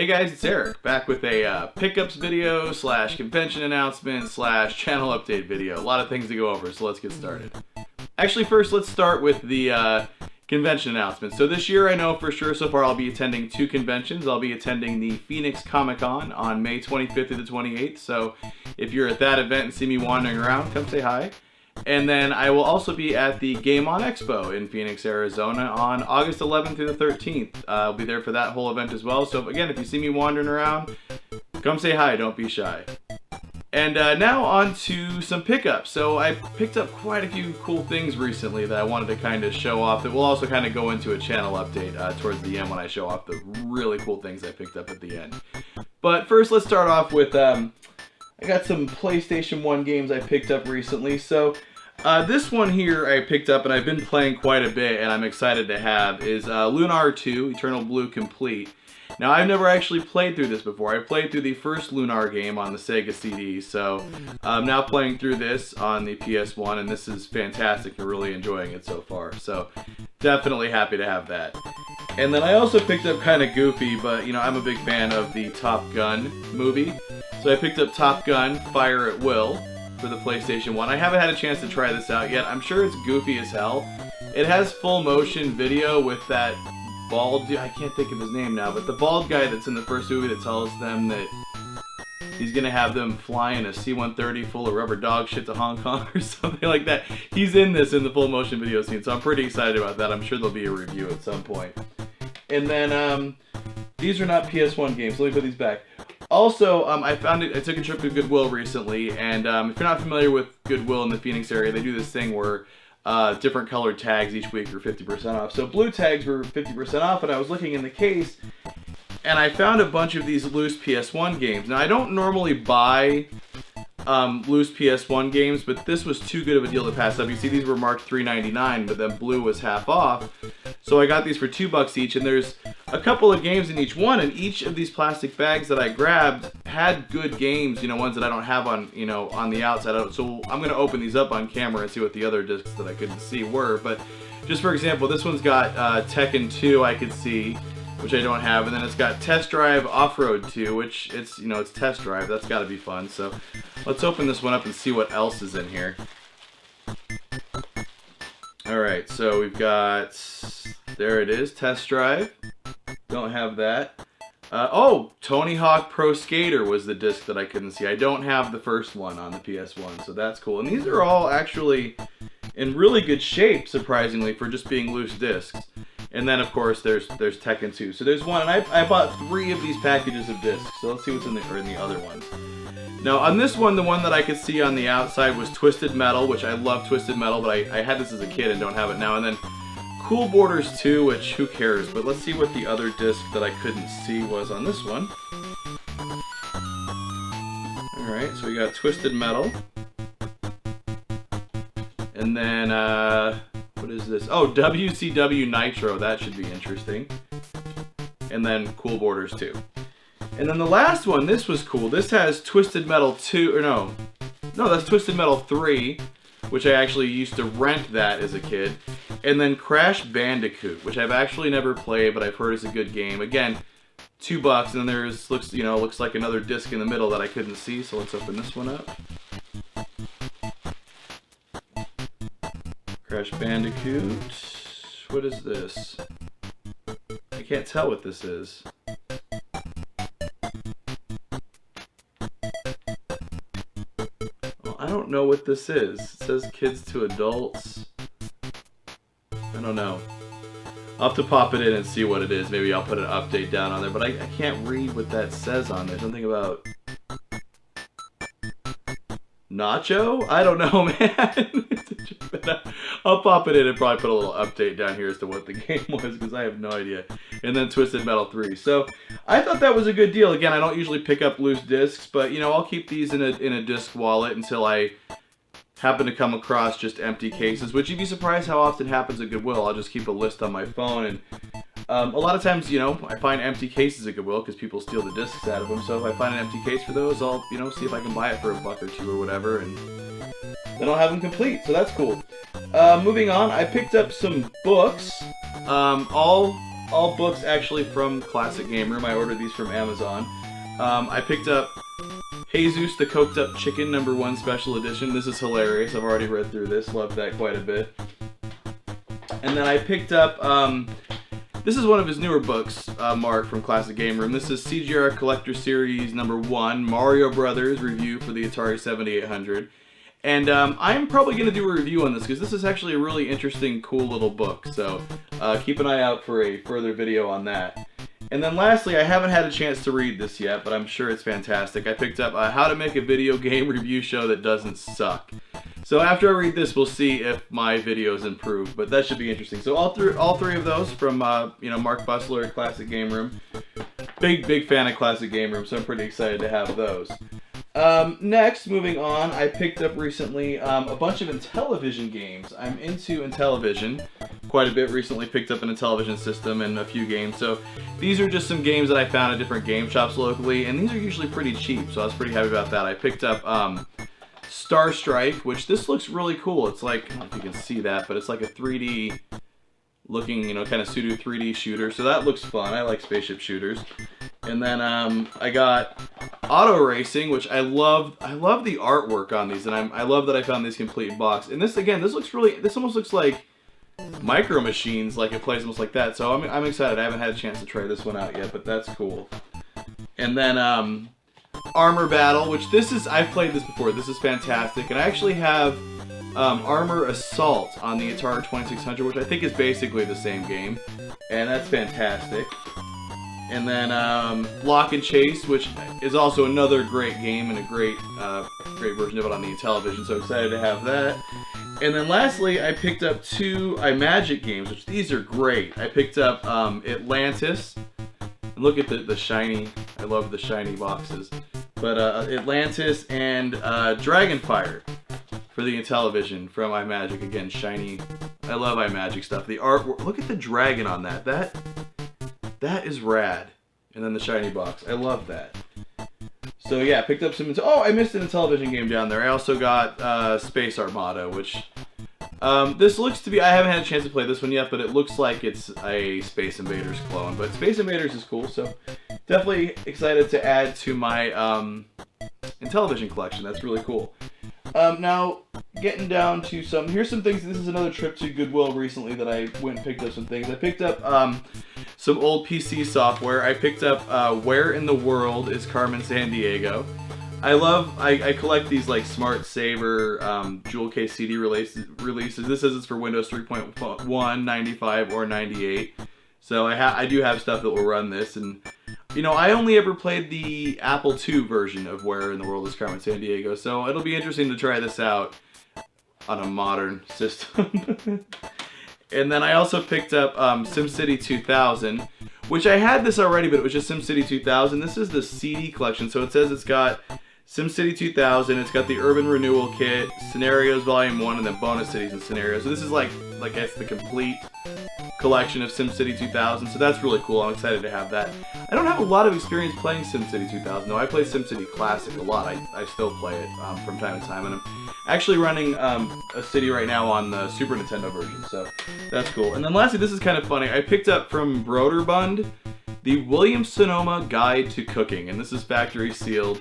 guys, it's Eric, back with a pickups video / convention announcement / channel update video. A lot of things to go over, so let's get started. Actually, first let's start with the convention announcement. So this year I know for sure so far I'll be attending 2 conventions. I'll be attending the Phoenix Comic-Con on May 25th to the 28th, so if you're at that event and see me wandering around, come say hi. And then I will also be at the Game On Expo in Phoenix, Arizona on August 11th through the 13th. I'll be there for that whole event as well. So again, if you see me wandering around, come say hi, don't be shy. And now on to some pickups. So I picked up quite a few cool things recently that I wanted to kind of show off that will also kind of go into a channel update towards the end when I show off the really cool things I picked up at the end. But first, let's start off with I got some PlayStation 1 games I picked up recently. So this one here I picked up and I've been playing quite a bit and I'm excited to have is Lunar 2 Eternal Blue Complete. Now I've never actually played through this before. I played through the first Lunar game on the Sega CD, so I'm now playing through this on the PS1 and this is fantastic. I'm really enjoying it so far, so definitely happy to have that. And then I also picked up kind of goofy, but you know, I'm a big fan of the Top Gun movie. So I picked up Top Gun Fire at Will for the PlayStation 1. I haven't had a chance to try this out yet. I'm sure it's goofy as hell. It has full motion video with that bald dude, I can't think of his name now, but the bald guy that's in the first movie that tells them that he's gonna have them fly in a C-130 full of rubber dog shit to Hong Kong or something like that. He's in this in the full motion video scene, so I'm pretty excited about that. I'm sure there'll be a review at some point. And then these are not PS1 games. Let me put these back. Also, I took a trip to Goodwill recently, and if you're not familiar with Goodwill in the Phoenix area, they do this thing where different colored tags each week are 50% off. So blue tags were 50% off, and I was looking in the case, and I found a bunch of these loose PS1 games. Now, I don't normally buy loose PS1 games, but this was too good of a deal to pass up. You see, these were marked $3.99, but then blue was half off. So I got these for $2 each, and there's a couple of games in each one, and each of these plastic bags that I grabbed had good games, you know, ones that I don't have on, you know, on the outside. So I'm going to open these up on camera and see what the other discs that I couldn't see were. But just for example, this one's got Tekken 2 I could see, which I don't have, and then it's got Test Drive Off-Road 2, which it's, you know, it's Test Drive. That's got to be fun. So let's open this one up and see what else is in here. Alright, so we've got, there it is, Test Drive. Don't have that. Oh, Tony Hawk Pro Skater was the disc that I couldn't see. I don't have the first one on the PS1, so that's cool. And these are all actually in really good shape, surprisingly, for just being loose discs. And then, of course, there's Tekken 2. So there's one, and I bought 3 of these packages of discs. So let's see what's in the other ones. Now, on this one, the one that I could see on the outside was Twisted Metal, which I love Twisted Metal, but I had this as a kid and don't have it now. And then Cool Borders 2, which who cares? But let's see what the other disc that I couldn't see was on this one. Alright, so we got Twisted Metal. And then, what is this? Oh, WCW Nitro, that should be interesting. And then Cool Borders 2. And then the last one, this was cool. This has Twisted Metal 2, or no, that's Twisted Metal 3, which I actually used to rent that as a kid. And then Crash Bandicoot, which I've actually never played, but I've heard is a good game. Again, $2, and then there's, looks like another disc in the middle that I couldn't see, so let's open this one up. Crash Bandicoot. What is this? I can't tell what this is. Well, I don't know what this is. It says kids to adults. I don't know. I'll have to pop it in and see what it is. Maybe I'll put an update down on there, but I can't read what that says on there. Something about Nacho? I don't know, man. I'll pop it in and probably put a little update down here as to what the game was, because I have no idea. And then Twisted Metal 3. So I thought that was a good deal. Again, I don't usually pick up loose discs, but you know, I'll keep these in a disc wallet until I happen to come across just empty cases, which you'd be surprised how often happens at Goodwill. I'll just keep a list on my phone, and a lot of times, you know, I find empty cases at Goodwill because people steal the discs out of them. So if I find an empty case for those, I'll, you know, see if I can buy it for $1 or $2 or whatever, and then I'll have them complete. So that's cool. Moving on, I picked up some books, all all books actually from Classic Game Room. I ordered these from Amazon. I picked up Jesus the Coked Up Chicken #1 Special Edition. This is hilarious. I've already read through this. Loved that quite a bit. And then I picked up, this is one of his newer books, Mark, from Classic Game Room. This is CGR Collector Series #1, Mario Brothers Review for the Atari 7800. And I'm probably going to do a review on this because this is actually a really interesting, cool little book. So keep an eye out for a further video on that. And then lastly, I haven't had a chance to read this yet, but I'm sure it's fantastic. I picked up How to Make a Video Game Review Show That Doesn't Suck. So after I read this, we'll see if my videos improve, but that should be interesting. So all three of those from Mark Bussler at Classic Game Room. Big fan of Classic Game Room, so I'm pretty excited to have those. Next, moving on, I picked up recently a bunch of Intellivision games. I'm into Intellivision quite a bit recently. Picked up an Intellivision system and a few games. So these are just some games that I found at different game shops locally, and these are usually pretty cheap, so I was pretty happy about that. I picked up Star Strike, which this looks really cool. It's like, I don't know if you can see that, but it's like a 3D looking, kind of pseudo 3D shooter. So that looks fun. I like spaceship shooters. And then I got Auto Racing, which I love the artwork on these, and I love that I found these complete box. And this almost looks like Micro Machines, like it plays almost like that. So I'm excited. I haven't had a chance to try this one out yet, but that's cool. And then Armor Battle, which I've played this before. This is fantastic, and I actually have Armor Assault on the Atari 2600, which I think is basically the same game, and that's fantastic. And then Lock and Chase, which is also another great game and a great version of it on the Intellivision, so excited to have that. And then lastly, I picked up two iMagic games, which these are great. I picked up Atlantis. And look at the shiny, I love the shiny boxes. But Atlantis and Dragonfire for the Intellivision from iMagic. Again, shiny. I love iMagic stuff. The artwork, look at the dragon on that. That is rad. And then the shiny box. I love that. So yeah, picked up some... Oh, I missed an Intellivision game down there. I also got Space Armada, which... this looks to be... I haven't had a chance to play this one yet, but it looks like it's a Space Invaders clone. But Space Invaders is cool, so definitely excited to add to my Intellivision collection. That's really cool. Now, getting down to here's some things. This is another trip to Goodwill recently that I went and picked up some things. I picked up some old PC software. I picked up Where in the World is Carmen Sandiego. I collect these like Smart Saver jewel case CD releases. This says it's for Windows 3.1, 95, or 98. So I do have stuff that will run this, and I only ever played the Apple II version of Where in the World is Carmen Sandiego, so it'll be interesting to try this out on a modern system. And then I also picked up SimCity 2000, which I had this already, but it was just SimCity 2000. This is the CD collection, so it says it's got SimCity 2000, it's got the Urban Renewal Kit, Scenarios Volume 1, and then Bonus Cities and Scenarios. So this is like I guess the complete collection of SimCity 2000, so that's really cool. I'm excited to have that. I don't have a lot of experience playing SimCity 2000, though. I play SimCity Classic a lot. I still play it from time to time, and I'm actually running a city right now on the Super Nintendo version, so that's cool. And then lastly, this is kind of funny. I picked up from Broderbund the Williams-Sonoma Guide to Cooking, and this is factory sealed.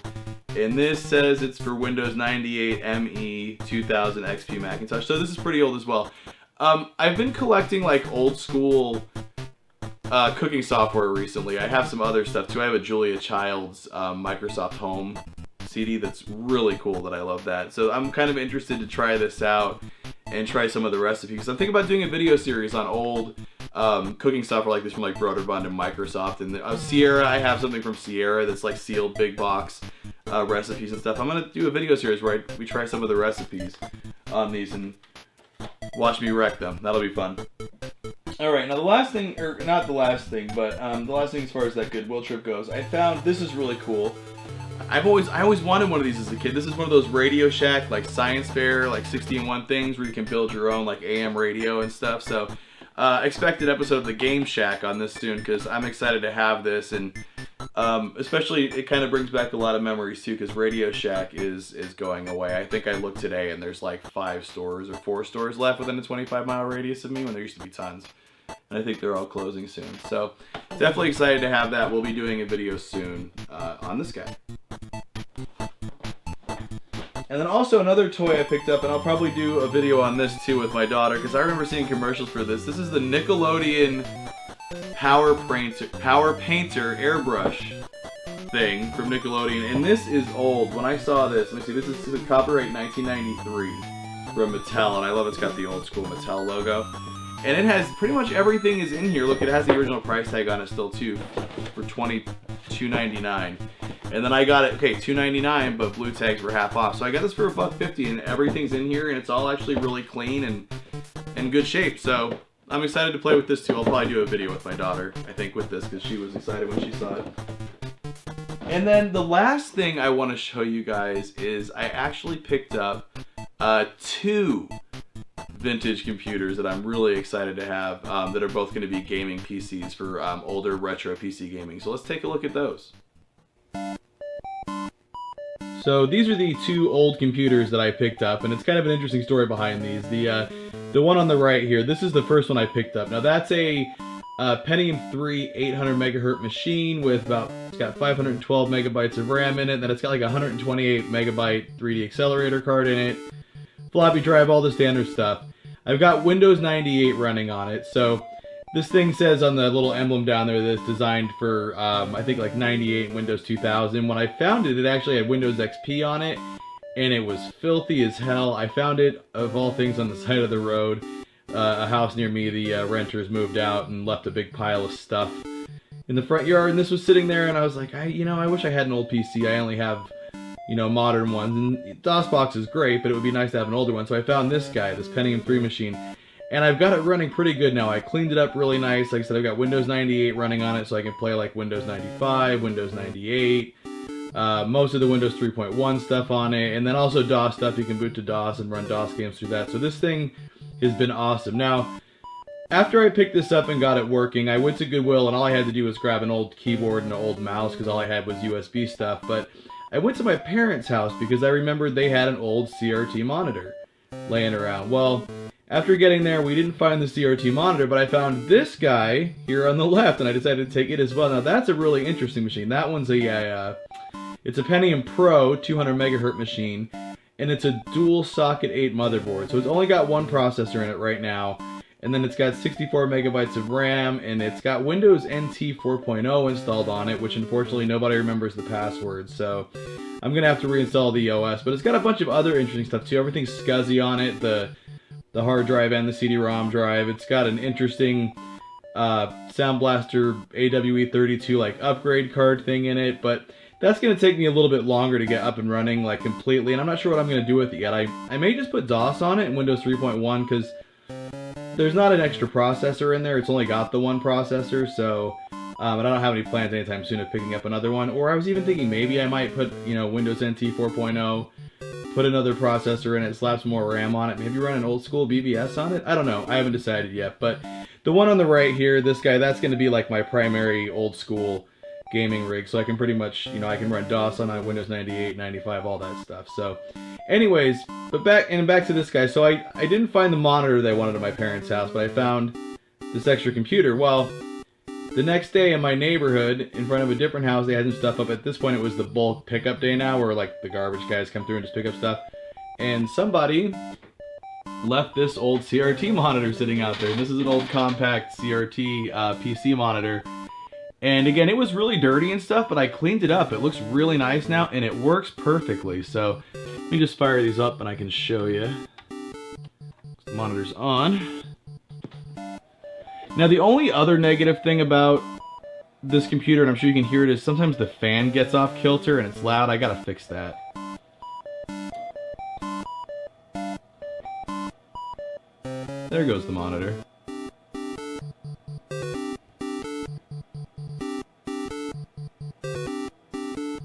And this says it's for Windows 98, ME, 2000, XP, Macintosh. So this is pretty old as well. I've been collecting like old school cooking software recently. I have some other stuff too. I have a Julia Child's Microsoft Home CD that's really cool that I love that. So I'm kind of interested to try this out and try some of the recipes. I'm thinking about doing a video series on old cooking software like this from like Broderbund and Microsoft. And Sierra, I have something from Sierra that's like sealed big box recipes and stuff. I'm gonna do a video series where we try some of the recipes on these and watch me wreck them. That'll be fun. Alright, now the last thing, or not the last thing, but the last thing as far as that Goodwill trip goes, I found, this is really cool. I always wanted one of these as a kid. This is one of those Radio Shack, like science fair, like 60-in-1 things where you can build your own like AM radio and stuff. So expect an episode of the Game Shack on this soon, because I'm excited to have this, and especially it kind of brings back a lot of memories too, because Radio Shack is going away. I think I looked today and there's like 5 stores or 4 stores left within a 25-mile radius of me when there used to be tons. and I think they're all closing soon. So definitely excited to have that. We'll be doing a video soon on this guy. And then also another toy I picked up, and I'll probably do a video on this too with my daughter, because I remember seeing commercials for this. This is the Nickelodeon Power Painter airbrush thing from Nickelodeon, and this is old. When I saw this, let me see, this is a copyright 1993 from Mattel, and I love it's got the old school Mattel logo. And it has pretty much everything is in here. Look, it has the original price tag on it still too, for $22.99. And then I got it, okay, $2.99, but blue tags were half off. So I got this for $1.50, and everything's in here, and it's all actually really clean and in good shape. So I'm excited to play with this too. I'll probably do a video with my daughter, I think, with this, because she was excited when she saw it. And then the last thing I want to show you guys is I actually picked up 2 vintage computers that I'm really excited to have that are both going to be gaming PCs for older retro PC gaming. So let's take a look at those. So these are the 2 old computers that I picked up, and it's kind of an interesting story behind these. The one on the right here, this is the first one I picked up. Now that's a Pentium 3 800 megahertz machine with it's got 512 megabytes of RAM in it, then it's got like a 128 megabyte 3D accelerator card in it, floppy drive, all the standard stuff. I've got Windows 98 running on it, so this thing says on the little emblem down there that it's designed for, I think like 98 and Windows 2000. When I found it, it actually had Windows XP on it, and it was filthy as hell. I found it, of all things, on the side of the road. A house near me, the renters moved out and left a big pile of stuff in the front yard, and this was sitting there, and I was like, I wish I had an old PC. I only have, modern ones, and DOSBox is great, but it would be nice to have an older one. So I found this guy, this Pentium 3 machine, and I've got it running pretty good now. I cleaned it up really nice. Like I said, I've got Windows 98 running on it, so I can play like Windows 95, Windows 98, most of the Windows 3.1 stuff on it, and then also DOS stuff. You can boot to DOS and run DOS games through that. So this thing has been awesome. Now, after I picked this up and got it working, I went to Goodwill, and all I had to do was grab an old keyboard and an old mouse, because all I had was USB stuff. But I went to my parents' house because I remembered they had an old CRT monitor laying around. Well, after getting there, we didn't find the CRT monitor, but I found this guy here on the left, and I decided to take it as well. Now, that's a really interesting machine. That one's it's a Pentium Pro 200 megahertz machine, and it's a dual socket 8 motherboard. So it's only got one processor in it right now, and then it's got 64 megabytes of RAM, and it's got Windows NT 4.0 installed on it, which unfortunately nobody remembers the password, so I'm gonna have to reinstall the OS. But it's got a bunch of other interesting stuff too. Everything's SCSI on it, the hard drive and the CD-ROM drive. It's got an interesting Sound Blaster AWE32 like upgrade card thing in it, but that's going to take me a little bit longer to get up and running like completely, and I'm not sure what I'm going to do with it yet. I may just put DOS on it in Windows 3.1 because there's not an extra processor in there. It's only got the one processor, so I don't have any plans anytime soon of picking up another one. Or I was even thinking maybe I might put, Windows NT 4.0, put another processor in it, slap some more RAM on it, maybe run an old school BBS on it. I don't know. I haven't decided yet. But the one on the right here, this guy, that's going to be like my primary old school gaming rig. So I can pretty much, I can run DOS on Windows 98, 95, all that stuff. So anyways, but back to this guy. So I didn't find the monitor that I wanted at my parents' house, but I found this extra computer. Well, the next day in my neighborhood, in front of a different house, they had some stuff up. At this point, it was the bulk pickup day now, where like the garbage guys come through and just pick up stuff. And somebody left this old CRT monitor sitting out there. This is an old compact CRT PC monitor. And again, it was really dirty and stuff, but I cleaned it up. It looks really nice now, and it works perfectly. So let me just fire these up and I can show you. The monitor's on. Now, the only other negative thing about this computer, and I'm sure you can hear it, is sometimes the fan gets off kilter and it's loud. I gotta fix that. There goes the monitor.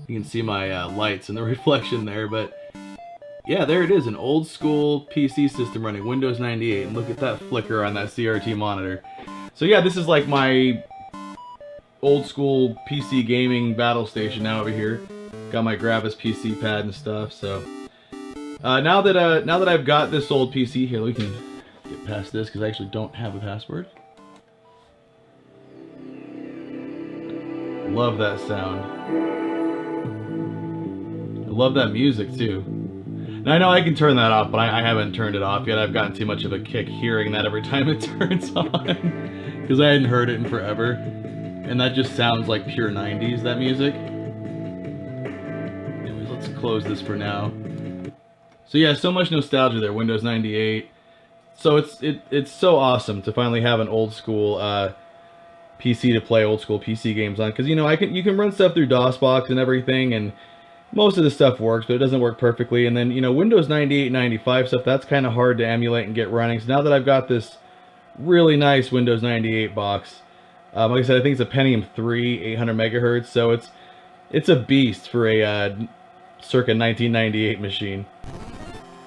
You can see my lights and the reflection there, but yeah, there it is, an old school PC system running Windows 98, and look at that flicker on that CRT monitor. So yeah, this is like my old school PC gaming battle station now over here. Got my Gravis PC pad and stuff. So now that I've got this old PC here, we can get past this because I actually don't have a password. Love that sound. I love that music too. Now I know I can turn that off, but I haven't turned it off yet. I've gotten too much of a kick hearing that every time it turns on, because I hadn't heard it in forever. And that just sounds like pure 90s, that music. Anyways, let's close this for now. So yeah, so much nostalgia there, Windows 98. So it's so awesome to finally have an old school PC to play old school PC games on, because you know you can run stuff through DOSBox and everything, and most of the stuff works, but it doesn't work perfectly. And then, you know, Windows 98, 95 stuff, that's kind of hard to emulate and get running. So now that I've got this really nice Windows 98 box, like I said, I think it's a Pentium 3, 800 megahertz, so it's a beast for a circa 1998 machine.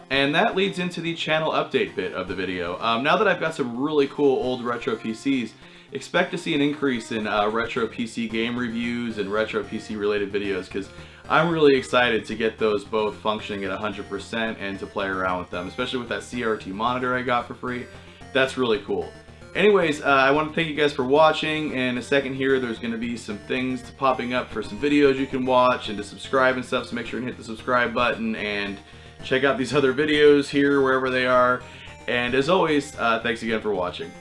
And that leads into the channel update bit of the video. Now that I've got some really cool old retro PCs, expect to see an increase in retro PC game reviews and retro PC related videos, because I'm really excited to get those both functioning at 100% and to play around with them, especially with that CRT monitor I got for free. That's really cool. Anyways, I want to thank you guys for watching. In a second here, there's going to be some things popping up for some videos you can watch and to subscribe and stuff, so make sure and hit the subscribe button and check out these other videos here wherever they are. And as always, thanks again for watching.